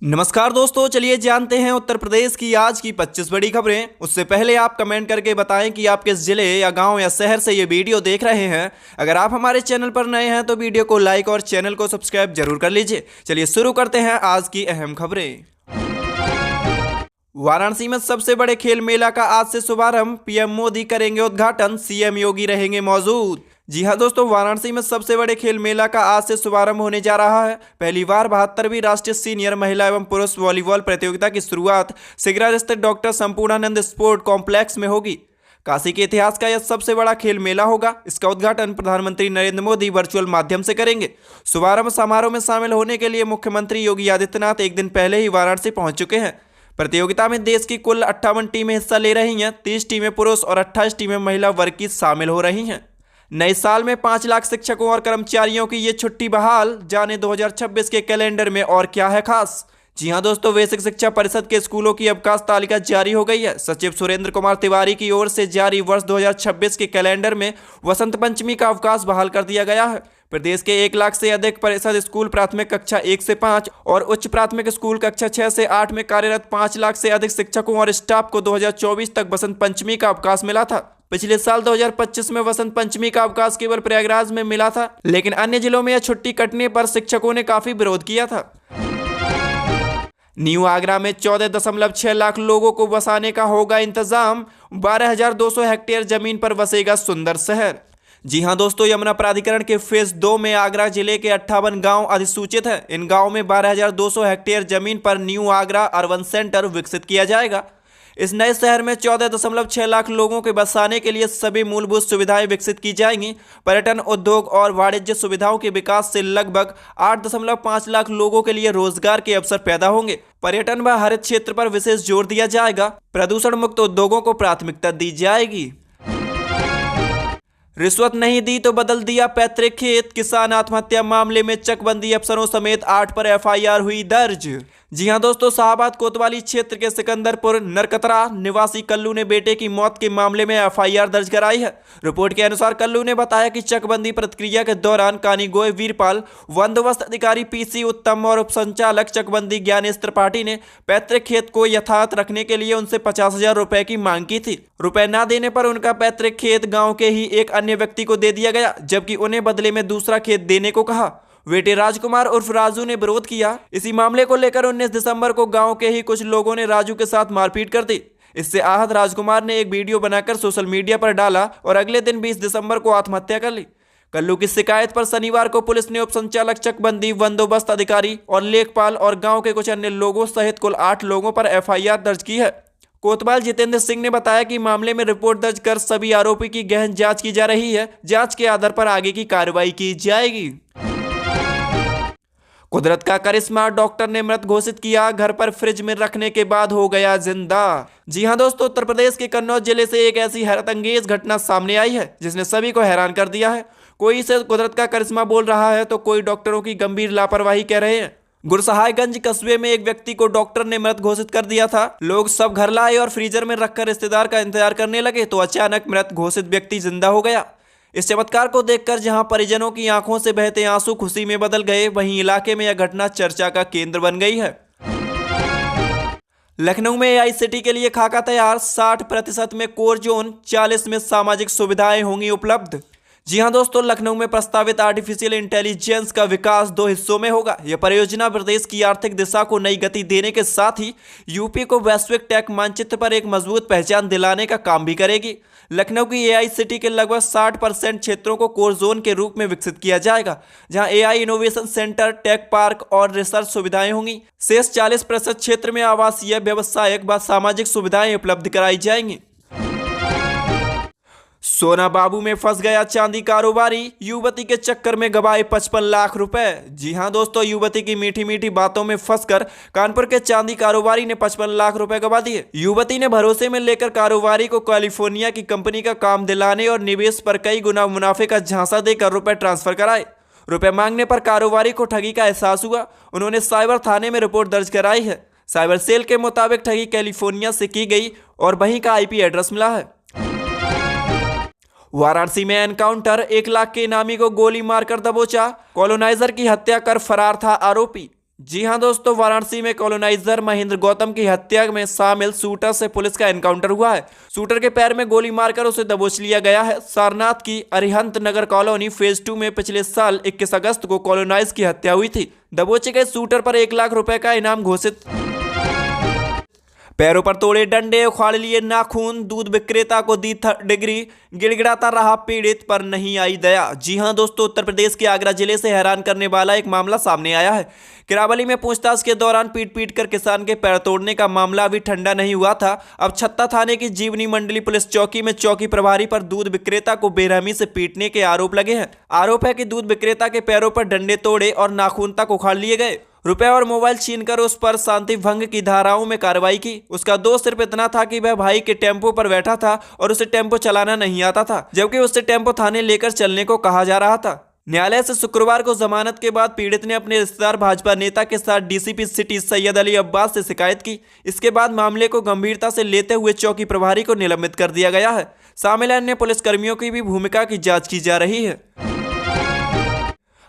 नमस्कार दोस्तों, चलिए जानते हैं उत्तर प्रदेश की आज की 25 बड़ी खबरें। उससे पहले आप कमेंट करके बताएं कि आप किस जिले या गांव या शहर से ये वीडियो देख रहे हैं। अगर आप हमारे चैनल पर नए हैं तो वीडियो को लाइक और चैनल को सब्सक्राइब जरूर कर लीजिए। चलिए शुरू करते हैं आज की अहम खबरें। वाराणसी में सबसे बड़े खेल मेला का आज से शुभारंभ, पीएम मोदी करेंगे उद्घाटन, सीएम योगी रहेंगे मौजूद। जी हां दोस्तों, वाराणसी में सबसे बड़े खेल मेला का आज से शुभारंभ होने जा रहा है। पहली बार 72वीं राष्ट्रीय सीनियर महिला एवं पुरुष वॉलीबॉल प्रतियोगिता की शुरुआत सिगरा स्थित डॉक्टर संपूर्णानंद स्पोर्ट कॉम्प्लेक्स में होगी। काशी के इतिहास का यह सबसे बड़ा खेल मेला होगा। इसका उद्घाटन प्रधानमंत्री नरेंद्र मोदी वर्चुअल माध्यम से करेंगे। शुभारंभ समारोह में शामिल होने के लिए मुख्यमंत्री योगी आदित्यनाथ एक दिन पहले ही वाराणसी पहुंच चुके हैं। प्रतियोगिता में देश की कुल 58 टीमें हिस्सा ले रही हैं। 30 टीमें पुरुष और 28 टीमें महिला वर्ग की शामिल हो रही हैं। नए साल में 5 लाख शिक्षकों और कर्मचारियों की ये छुट्टी बहाल, जाने 2026 के कैलेंडर में और क्या है खास। जी हां दोस्तों, बेसिक शिक्षा परिषद के स्कूलों की अवकाश तालिका जारी हो गई है। सचिव सुरेंद्र कुमार तिवारी की ओर से जारी वर्ष 2026 के कैलेंडर में वसंत पंचमी का अवकाश बहाल कर दिया गया है। प्रदेश के 1 लाख से अधिक परिषद स्कूल प्राथमिक कक्षा 1 से 5 और उच्च प्राथमिक स्कूल कक्षा 6 से 8 में कार्यरत 5 लाख से अधिक शिक्षकों और स्टाफ को 2024 तक वसंत पंचमी का अवकाश मिला था। पिछले साल 2025 में वसंत पंचमी का अवकाश केवल प्रयागराज में मिला था, लेकिन अन्य जिलों में यह छुट्टी कटने पर शिक्षकों ने काफी विरोध किया था। न्यू आगरा में 14.6 लाख लोगों को बसाने का होगा इंतजाम। 12,200 हेक्टेयर जमीन पर बसेगा सुंदर शहर। जी हां दोस्तों, यमुना प्राधिकरण के फेज 2 में आगरा जिले के 58 गांव अधिसूचित हैं। इन गांवों में 12,200 हेक्टेयर जमीन पर न्यू आगरा अर्बन सेंटर विकसित किया जाएगा। इस नए शहर में 14.6 लाख लोगों के बसाने के लिए सभी मूलभूत सुविधाएं विकसित की जाएंगी। पर्यटन, उद्योग और वाणिज्य सुविधाओं के विकास से लगभग 8.5 लाख लोगों के लिए रोजगार के अवसर पैदा होंगे। पर्यटन व हरित क्षेत्र पर विशेष जोर दिया जाएगा। प्रदूषण मुक्त उद्योगों को प्राथमिकता दी जाएगी। रिश्वत नहीं दी तो बदल दिया पैतृक खेत, किसान आत्महत्या मामले में चकबंदी अफसरों समेत 8 पर एफआईआर हुई दर्ज। जी हां दोस्तों, शाहबाद कोतवाली क्षेत्र के सिकंदरपुर नरकतरा निवासी कल्लू ने बेटे की मौत के मामले में एफआईआर दर्ज कराई है। रिपोर्ट के अनुसार कल्लू ने बताया कि चकबंदी प्रक्रिया के दौरान कानीगोय वीरपाल, बंदोबस्त अधिकारी पीसी उत्तम और उप संचालक चकबंदी ज्ञानेश त्रिपाठी ने पैतृक खेत को यथावत रखने के लिए उनसे 50,000 रुपए की मांग की थी। रुपए न देने पर उनका पैतृक खेत गाँव के ही एक अन्य व्यक्ति को दे दिया गया, जबकि उन्हें बदले में दूसरा खेत देने को कहा। बेटे राजकुमार उर्फ राजू ने विरोध किया। इसी मामले को लेकर 19 दिसंबर को गांव के ही कुछ लोगों ने राजू के साथ मारपीट कर दी। इससे आहत राजकुमार ने एक वीडियो बनाकर सोशल मीडिया पर डाला और अगले दिन 20 दिसंबर को आत्महत्या कर ली। कल्लू की शिकायत पर शनिवार को पुलिस ने उप संचालक चकबंदी, बंदोबस्त अधिकारी और लेखपाल और गाँव के कुछ अन्य लोगों सहित कुल 8 लोगों पर एफआईआर दर्ज की है। कोतवाल जितेंद्र सिंह ने बताया कि मामले में रिपोर्ट दर्ज कर सभी आरोपी की गहन जांच की जा रही है। जांच के आधार पर आगे की कार्रवाई की जाएगी। कुदरत का करिश्मा, डॉक्टर ने मृत घोषित किया, घर पर फ्रिज में रखने के बाद हो गया जिंदा। जी हां दोस्तों, उत्तर प्रदेश के कन्नौज जिले से एक ऐसी हैरतअंगेज घटना सामने आई है जिसने सभी को हैरान कर दिया है। कोई इसे कुदरत का करिश्मा बोल रहा है तो कोई डॉक्टरों की गंभीर लापरवाही कह रहे हैं। गुरसहायगंज कस्बे में एक व्यक्ति को डॉक्टर ने मृत घोषित कर दिया था। लोग सब घर लाए और फ्रीजर में रखकर रिश्तेदार का इंतजार करने लगे तो अचानक मृत घोषित व्यक्ति जिंदा हो गया। इस चमत्कार को देखकर जहां परिजनों की आंखों से बहते आंसू खुशी में बदल गए, वहीं इलाके में यह घटना चर्चा का केंद्र बन गई है। लखनऊ में एआई सिटी के लिए खाका तैयार, 60% में कोर जोन, 40 में सामाजिक सुविधाएं होंगी उपलब्ध। जी हां दोस्तों, लखनऊ में प्रस्तावित आर्टिफिशियल इंटेलिजेंस का विकास 2 हिस्सों में होगा। यह परियोजना प्रदेश की आर्थिक दिशा को नई गति देने के साथ ही यूपी को वैश्विक टेक मानचित्र पर एक मजबूत पहचान दिलाने का काम भी करेगी। लखनऊ की एआई सिटी के लगभग 60% क्षेत्रों को कोर जोन के रूप में विकसित किया जाएगा, जहां AI innovation centre, tech park और रिसर्च सुविधाएं होंगी। शेष 40% क्षेत्र में आवासीय, व्यावसायिक व सामाजिक सुविधाएं उपलब्ध कराई जाएंगी। सोना बाबू में फंस गया चांदी कारोबारी, युवती के चक्कर में गवाए 55 लाख रुपए। जी हां दोस्तों, युवती की मीठी मीठी बातों में फंसकर कानपुर के चांदी कारोबारी ने 55 लाख रुपए गवा दिए। युवती ने भरोसे में लेकर कारोबारी को कैलिफोर्निया की कंपनी का काम दिलाने और निवेश पर कई गुना मुनाफे का झांसा देकर रुपए ट्रांसफर कराए। रुपए मांगने पर कारोबारी को ठगी का एहसास हुआ। उन्होंने साइबर थाने में रिपोर्ट दर्ज कराई है। साइबर सेल के मुताबिक ठगी कैलिफोर्निया से की गई और वहीं का आईपी एड्रेस मिला है। वाराणसी में एनकाउंटर, 1 लाख के इनामी को गोली मारकर दबोचा, कॉलोनाइजर की हत्या कर फरार था आरोपी। जी हां दोस्तों, वाराणसी में कॉलोनाइजर महेंद्र गौतम की हत्या में शामिल शूटर से पुलिस का एनकाउंटर हुआ है। शूटर के पैर में गोली मारकर उसे दबोच लिया गया है। सारनाथ की अरिहंत नगर कॉलोनी फेज 2 में पिछले साल 21 अगस्त को कॉलोनाइज की हत्या हुई थी। दबोचे गए शूटर पर 1 लाख रुपए का इनाम घोषित। पैरों पर तोड़े डंडे, उखाड़ लिए नाखून, दूध विक्रेता को दी डिग्री, गिड़गिड़ाता रहा पीड़ित पर नहीं आई दया। जी हां दोस्तों, उत्तर प्रदेश के आगरा जिले से हैरान करने वाला एक मामला सामने आया है। किरावली में पूछताछ के दौरान पीट पीट कर किसान के पैर तोड़ने का मामला अभी ठंडा नहीं हुआ था। अब छत्ता थाने की जीवनी मंडली पुलिस चौकी में चौकी प्रभारी पर दूध विक्रेता को बेरहमी से पीटने के आरोप लगे हैं। आरोप है कि दूध विक्रेता के पैरों पर डंडे तोड़े और नाखून तक उखाड़ लिए गए। रुपए और मोबाइल छीनकर उस पर शांति भंग की धाराओं में कार्रवाई की। उसका दोष सिर्फ इतना था कि वह भाई के टेम्पो पर बैठा था और उसे टेम्पो चलाना नहीं आता था, जबकि उससे टेम्पो थाने लेकर चलने को कहा जा रहा था। न्यायालय से शुक्रवार को जमानत के बाद पीड़ित ने अपने रिश्तेदार भाजपा नेता के साथ डीसीपी सिटी सैयद अली अब्बास से शिकायत की। इसके बाद मामले को गंभीरता से लेते हुए चौकी प्रभारी को निलंबित कर दिया गया है। शामिल अन्य पुलिसकर्मियों की भी भूमिका की जांच की जा रही है।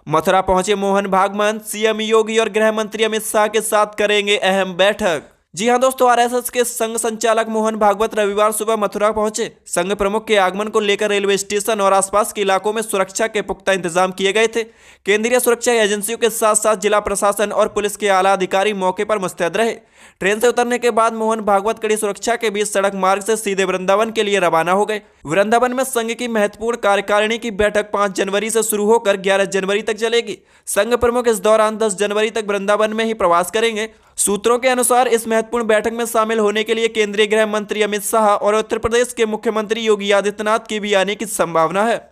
मथुरा पहुंचे मोहन भागवत, सीएम योगी और गृह मंत्री अमित शाह के साथ करेंगे अहम बैठक। जी हां दोस्तों, आरएसएस के संघ संचालक मोहन भागवत रविवार सुबह मथुरा पहुंचे। संघ प्रमुख के आगमन को लेकर रेलवे स्टेशन और आसपास के इलाकों में सुरक्षा के पुख्ता इंतजाम किए गए थे। केंद्रीय सुरक्षा एजेंसियों के साथ साथ जिला प्रशासन और पुलिस के आला अधिकारी मौके पर मुस्तैद रहे। ट्रेन से उतरने के बाद मोहन भागवत कड़ी सुरक्षा के बीच सड़क मार्ग से सीधे वृंदावन के लिए रवाना हो गए। वृंदावन में संघ की महत्वपूर्ण कार्यकारिणी की बैठक 5 जनवरी से शुरू होकर 11 जनवरी तक चलेगी। संघ प्रमुख इस दौरान 10 जनवरी तक वृंदावन में ही प्रवास करेंगे। सूत्रों के अनुसार इस महत्वपूर्ण बैठक में शामिल होने के लिए केंद्रीय गृह मंत्री अमित शाह और उत्तर प्रदेश के मुख्यमंत्री योगी आदित्यनाथ के भी आने की संभावना है।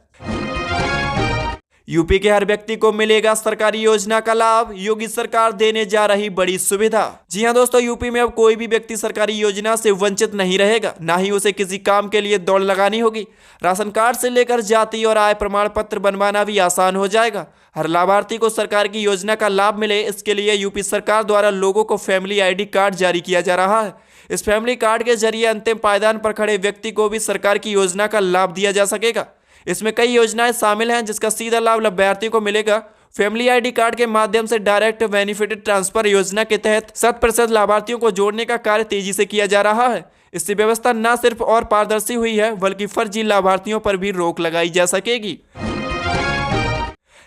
यूपी के हर व्यक्ति को मिलेगा सरकारी योजना का लाभ, योगी सरकार देने जा रही बड़ी सुविधा। जी हां दोस्तों, यूपी में अब कोई भी व्यक्ति सरकारी योजना से वंचित नहीं रहेगा, ना ही उसे किसी काम के लिए दौड़ लगानी होगी। राशन कार्ड से लेकर जाति और आय प्रमाण पत्र बनवाना भी आसान हो जाएगा। हर लाभार्थी को सरकार की योजना का लाभ मिले, इसके लिए यूपी सरकार द्वारा लोगों को फैमिली ID कार्ड जारी किया जा रहा है। इस फैमिली कार्ड के जरिए अंतिम पायदान पर खड़े व्यक्ति को भी सरकार की योजना का लाभ दिया जा सकेगा। इसमें कई योजनाएं शामिल हैं जिसका सीधा लाभ लाभार्थी को मिलेगा। फैमिली ID कार्ड के माध्यम से डायरेक्ट बेनिफिट ट्रांसफर योजना के तहत 100% लाभार्थियों को जोड़ने का कार्य तेजी से किया जा रहा है। इससे व्यवस्था न सिर्फ और पारदर्शी हुई है, बल्कि फर्जी लाभार्थियों पर भी रोक लगाई जा सकेगी।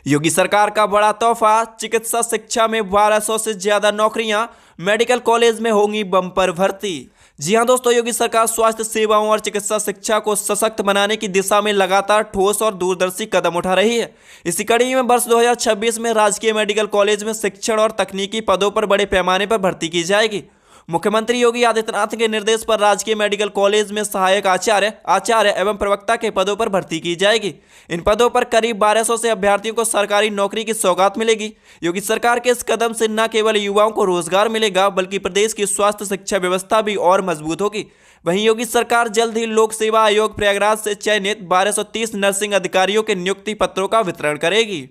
योगी सरकार का बड़ा तोहफा, चिकित्सा शिक्षा में 1200 से ज्यादा नौकरियां, मेडिकल कॉलेज में होंगी बम्पर भर्ती। जी हां दोस्तों, योगी सरकार स्वास्थ्य सेवाओं और चिकित्सा शिक्षा को सशक्त बनाने की दिशा में लगातार ठोस और दूरदर्शी कदम उठा रही है। इसी कड़ी में वर्ष 2026 में राजकीय मेडिकल कॉलेज में शिक्षण और तकनीकी पदों पर बड़े पैमाने पर भर्ती की जाएगी। मुख्यमंत्री योगी आदित्यनाथ के निर्देश पर राजकीय मेडिकल कॉलेज में सहायक आचार्य एवं प्रवक्ता के पदों पर भर्ती की जाएगी। इन पदों पर करीब 1200 से अभ्यर्थियों को सरकारी नौकरी की सौगात मिलेगी। योगी सरकार के इस कदम से न केवल युवाओं को रोजगार मिलेगा, बल्कि प्रदेश की स्वास्थ्य शिक्षा व्यवस्था भी और मजबूत होगी। वहीं योगी सरकार जल्द ही लोक सेवा आयोग प्रयागराज से चयनित 1230 नर्सिंग अधिकारियों के नियुक्ति पत्रों का वितरण करेगी।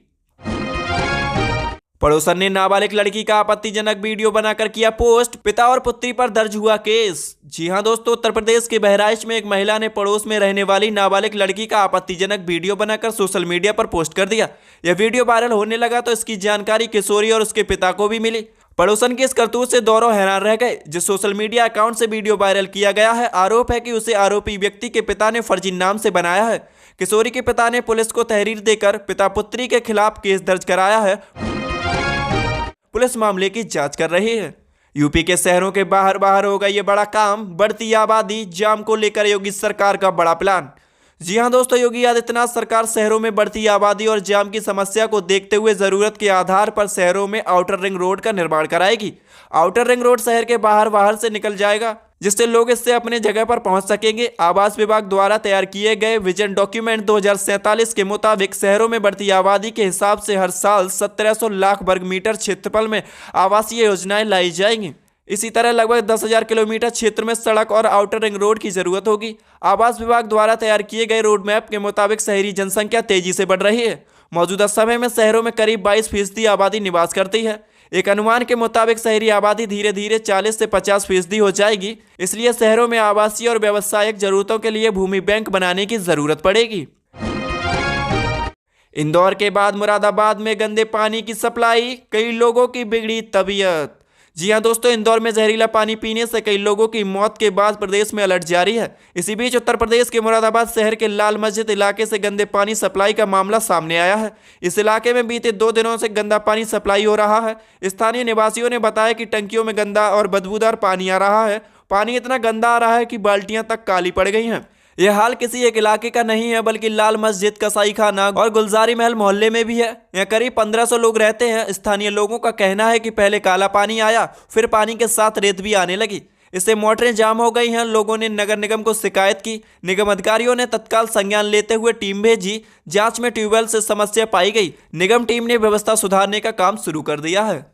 पड़ोसन ने नाबालिग लड़की का आपत्तिजनक वीडियो बनाकर किया पोस्ट, पिता और पुत्री पर दर्ज हुआ केस। जी हां दोस्तों, उत्तर प्रदेश के बहराइच में एक महिला ने पड़ोस में रहने वाली नाबालिग लड़की का आपत्तिजनक वीडियो बनाकर सोशल मीडिया पर पोस्ट कर दिया। यह वीडियो वायरल होने लगा तो इसकी जानकारी किशोरी और उसके पिता को भी मिली। पड़ोसन की इस करतूत से दोनों हैरान रह गए। जिस सोशल मीडिया अकाउंट से वीडियो वायरल किया गया है, आरोप है कि उसे आरोपी व्यक्ति के पिता ने फर्जी नाम से बनाया है। किशोरी के पिता ने पुलिस को तहरीर देकर पिता पुत्री के खिलाफ केस दर्ज कराया है। पुलिस मामले की जांच कर रही है। यूपी के शहरों के बाहर होगा ये बड़ा काम, बढ़ती आबादी, जाम को लेकर योगी सरकार का बड़ा प्लान। जी हां दोस्तों, योगी आदित्यनाथ सरकार शहरों में बढ़ती आबादी और जाम की समस्या को देखते हुए जरूरत के आधार पर शहरों में आउटर रिंग रोड का निर्माण कराएगी। आउटर रिंग रोड शहर के बाहर से निकल जाएगा, जिससे लोग इससे अपने जगह पर पहुंच सकेंगे। आवास विभाग द्वारा तैयार किए गए विजन डॉक्यूमेंट 2047 के मुताबिक शहरों में बढ़ती आबादी के हिसाब से हर साल 1700 लाख वर्ग मीटर क्षेत्रफल में आवासीय योजनाएं लाई जाएंगी। इसी तरह लगभग 10,000 किलोमीटर क्षेत्र में सड़क और आउटर रिंग रोड की जरूरत होगी। आवास विभाग द्वारा तैयार किए गए रोड मैप के मुताबिक शहरी जनसंख्या तेजी से बढ़ रही है। मौजूदा समय में शहरों में करीब 22% आबादी निवास करती है। एक अनुमान के मुताबिक शहरी आबादी धीरे धीरे 40 से 50% हो जाएगी। इसलिए शहरों में आवासीय और व्यावसायिक जरूरतों के लिए भूमि बैंक बनाने की जरूरत पड़ेगी। इंदौर के बाद मुरादाबाद में गंदे पानी की सप्लाई, कई लोगों की बिगड़ी तबीयत। जी हां दोस्तों, इंदौर में जहरीला पानी पीने से कई लोगों की मौत के बाद प्रदेश में अलर्ट जारी है। इसी बीच उत्तर प्रदेश के मुरादाबाद शहर के लाल मस्जिद इलाके से गंदे पानी सप्लाई का मामला सामने आया है। इस इलाके में बीते 2 दिनों से गंदा पानी सप्लाई हो रहा है। स्थानीय निवासियों ने बताया कि टंकियों में गंदा और बदबूदार पानी आ रहा है। पानी इतना गंदा आ रहा है कि बाल्टियां तक काली पड़ गई हैं। यह हाल किसी एक इलाके का नहीं है, बल्कि लाल मस्जिद, कसाई खाना और गुलजारी महल मोहल्ले में भी है। यहाँ करीब 1500 लोग रहते हैं। स्थानीय लोगों का कहना है कि पहले काला पानी आया, फिर पानी के साथ रेत भी आने लगी। इससे मोटरें जाम हो गई हैं। लोगों ने नगर निगम को शिकायत की। निगम अधिकारियों ने तत्काल संज्ञान लेते हुए टीम भेजी। जांच में ट्यूबवेल से समस्या पाई गई। निगम टीम ने व्यवस्था सुधारने का काम शुरू कर दिया है।